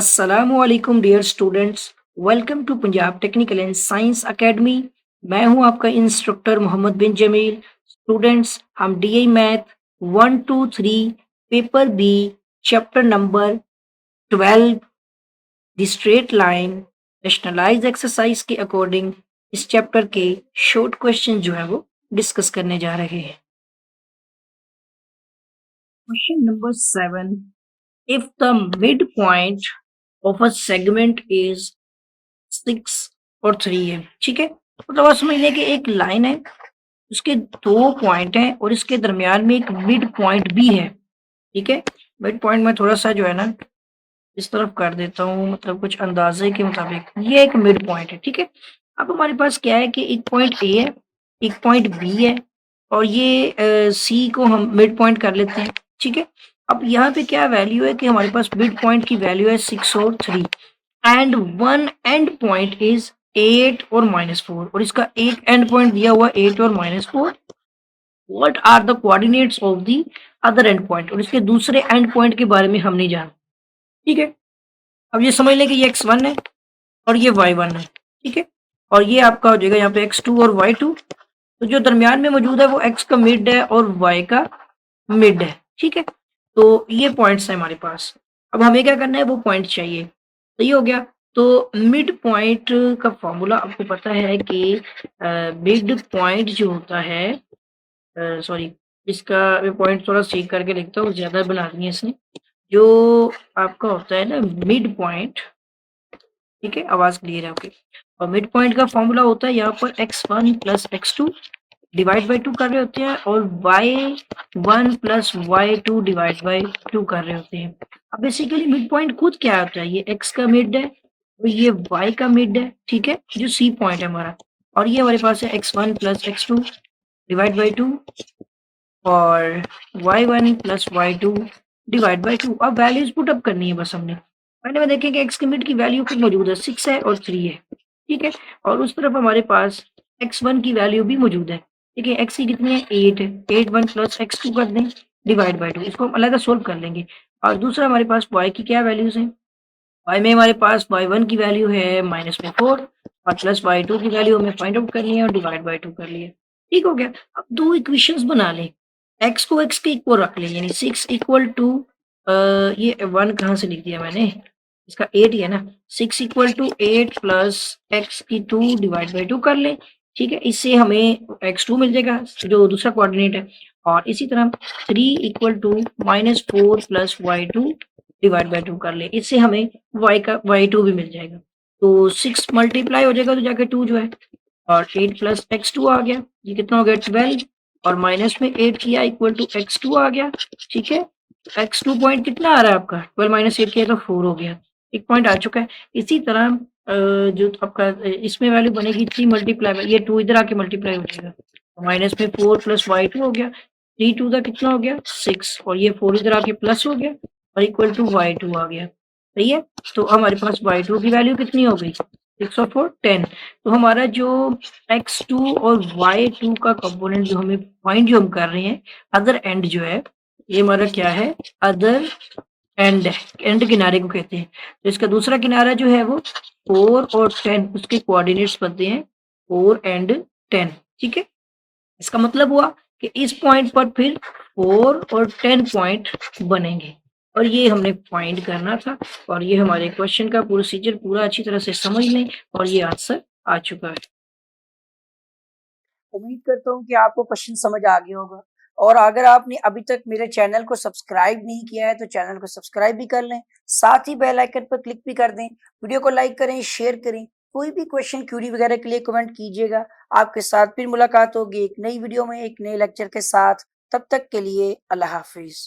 अस्सलामुअलैकुम dear students. Welcome to Punjab technical and science academy. मैं हूं आपका इंस्ट्रक्टर मोहम्मद बिन जमील। स्टूडेंट्स, हम DI math 1 2 3 paper B chapter number 12 the straight line nationalize exercise के according इस chapter के शॉर्ट क्वेश्चन जो है वो डिस्कस करने जा रहे हैं। Question number 7, if the midpoint of a segment is 6 और 3 है, ठीक है। मतलब आप समझ लें कि एक लाइन है, उसके 2 पॉइंट हैं और इसके दरमियान में एक मिड पॉइंट भी है, ठीक है। मिड पॉइंट में थोड़ा-सा जो है ना इस तरफ कर देता हूँ, मतलब कुछ अंदाज़े के मुताबिक ये एक मिड पॉइंट है, ठीक है। अब हमारे पास क्या है कि एक पॉइंट ए है, एक पॉइंट बी है और ये सी को हम मिड पॉइंट कर लेते हैं, ठीक है। अब यहाँ पे क्या वैल्यू है कि हमारे पास मिड पॉइंट की वैल्यू है 6 और 3 and one and point is 8 और -4 और इसका एक एंड पॉइंट दिया हुआ 8 और -4। What are the coordinates of the other end point, और इसके दूसरे एंड पॉइंट के बारे में हम नहीं जानते, ठीक है। अब ये समझ लें कि ये x1 है और ये y1 है, ठीक है। और ये आपका हो जाएगा यहाँ पे x2 और y2। तो जो दरमियान में मौजूद है वो x का मिड है और y का मिड है, ठीक है। तो ये पॉइंट्स हैं हमारे पास। अब हमें क्या करना है, वो पॉइंट चाहिए। सही हो गया। तो मिड पॉइंट का फॉर्मूला आपको पता है कि मिड पॉइंट जो होता है, सॉरी, इसका मैं पॉइंट थोड़ा चेक करके लिखता हूँ, ज़्यादा बना दिए इसने। जो आपका होता है ना मिड पॉइंट, ठीक है, आवाज़ क्लियर है ओके। और मिड पॉइंट का फॉर्मूला होता है यहाँ पर x1 plus x2 divide by 2 कर रहे होते हैं और y1 plus y2 divide by 2 कर रहे होते हैं। अब बेसिकली मिड पॉइंट खुद क्या होता है, ये x का मिड है और ये y का मिड है, ठीक है, जो सी पॉइंट है हमारा। और ये हमारे पास है x1 plus x2 divide by 2 और y1 plus y2 divide by 2। अब वैल्यूज पुट अप करनी है बस हमने। पहले में देखें कि x के मिड की वैल्यू खुद मौजूद है, 6 है और 3 है, ठीक है। और उस तरफ हमारे पास x1 की वैल्यू भी मौजूद है, ठीक है। x की कितनी है, 8 है। 8 1 प्लस x2 कर दें डिवाइड बाई 2, इसको हम अलग सोल्व कर लेंगे। और दूसरा हमारे पास y की क्या वैल्यूज हैं, y में हमारे पास y1 की वैल्यू है -4 और प्लस y2 की वैल्यू हमें फाइंड आउट करनी है और डिवाइड बाई 2 कर लिया। ठीक हो गया। अब 2 इक्वेशंस बना लें, x को x के इक्वल रख लें, यानी 6 इक्वल टू ये 1 कहाँ से लिख दिया मैंने, इसका 8 ही है ना। 6 इक्वल टू 8 प्लस x की 2 डिवाइड बाई 2 कर लें, ठीक है। इससे हमें x2 मिल जाएगा जो दूसरा कोऑर्डिनेट है। और इसी तरह 3 equal to -4 plus y2 divide by 2 कर ले, इससे हमें y2 भी मिल जाएगा। तो 6 मल्टीप्लाई हो जाएगा तो जाके 2 जो है, और 8 प्लस x2 आ गया, ये कितना हो गया 12 और माइनस में 8 किया इक्वल टू x2 आ गया, ठीक है। x2 पॉइंट कितना आ रहा है आपका, 12 माइनस 8 किया तो 4 हो गया, एक पॉइंट आ चुका है। इसी तरह जो आपका इसमें वैल्यू बनेगी 3 मल्टीप्लाई, ये 2 इधर आके मल्टीप्लाई हो जाएगा, माइनस में 4 प्लस y2 हो गया, 3 2 का कितना हो गया 6 और ये 4 इधर आके प्लस हो गया और इक्वल टू y2 आ गया, सही है। तो हमारे पास y2 की वैल्यू कितनी हो गई, 6 और 4 10। तो हमारा जो x2 और y2 का कंपोनेंट जो हमें पॉइंट जो हम कर रहे हैं, अदर एंड जो है, ये हमारा क्या है, अदर एंड है, एंड किनारे को कहते हैं। तो इसका दूसरा किनारा जो है वो 4 और 10, उसके कोऑर्डिनेट्स बनते हैं 4 एंड 10, ठीक है। इसका मतलब हुआ कि इस पॉइंट पर फिर 4 और 10 पॉइंट बनेंगे और ये हमने फाइंड करना था। और ये हमारे क्वेश्चन का प्रोसीजर पूरा अच्छी तरह से समझ लें और ये आंसर आ चुका है। उम्मीद करता हूँ कि आपको क्वेश्चन समझ आ गया होगा। और अगर आपने अभी तक मेरे चैनल को सब्सक्राइब नहीं किया है तो चैनल को सब्सक्राइब भी कर लें, साथ ही बेल आइकन पर क्लिक भी कर दें। वीडियो को लाइक करें, शेयर करें। कोई भी क्वेश्चन क्यूरी वगैरह के लिए कमेंट कीजिएगा। आपके साथ फिर मुलाकात होगी एक नई वीडियो में एक नए लेक्चर के साथ। तब तक के लिए अल्लाह हाफिज।